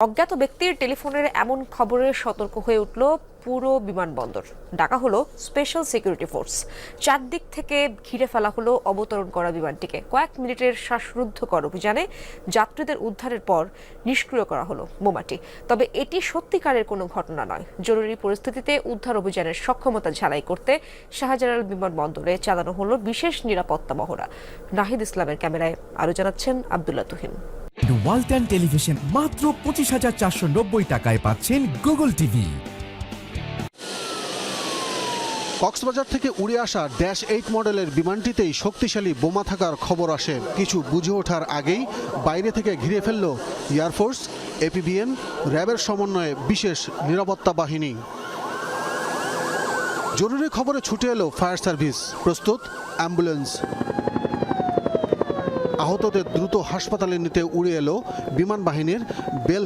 অজ্ঞাত ব্যক্তির টেলিফোনের এমন খবরে সতর্ক হয়ে উঠল পুরো বিমানবন্দর। ডাকা হলো স্পেশাল সিকিউরিটি ফোর্স। চারদিক থেকে ঘিরে ফেলা হলো অবতরণ করা বিমানটিকে। কয়েক মিনিটের শ্বাসরুদ্ধকর অভিযানে যাত্রীদের উদ্ধারের পর নিষ্ক্রিয় করা হলো বোমাটি। তবে এটি সত্যিকারের কোনো ঘটনা নয়। জরুরি পরিস্থিতিতে উদ্ধার অভিযানের সক্ষমতা ঝালাই করতে শাহজালাল বিমানবন্দরে চালানো হলো বিশেষ নিরাপত্তা মহড়া। নাহিদ ইসলামের ক্যামেরায় আরো জানাচ্ছেন আব্দুল্লাহ তুহিন। ওয়ালটন টেলিভিশন মাত্র 25,490 টাকায় পাচ্ছেন গুগল টিভি। কক্সবাজার থেকে উড়ে আসা -8 মডেলের বিমানটিতেই শক্তিশালী বোমা থাকার খবর আসে। কিছু বুঝে ওঠার আগেই বাইরে থেকে ঘিরে ফেলল এয়ারফোর্স, এপিবিএন, র্যাবের সমন্বয়ে বিশেষ নিরাপত্তা বাহিনী। জরুরি খবরে ছুটে এলো ফায়ার সার্ভিস, প্রস্তুত অ্যাম্বুলেন্স। আহতদের দ্রুত হাসপাতালে নিতে উড়ে এলো বিমান বাহিনীর বেল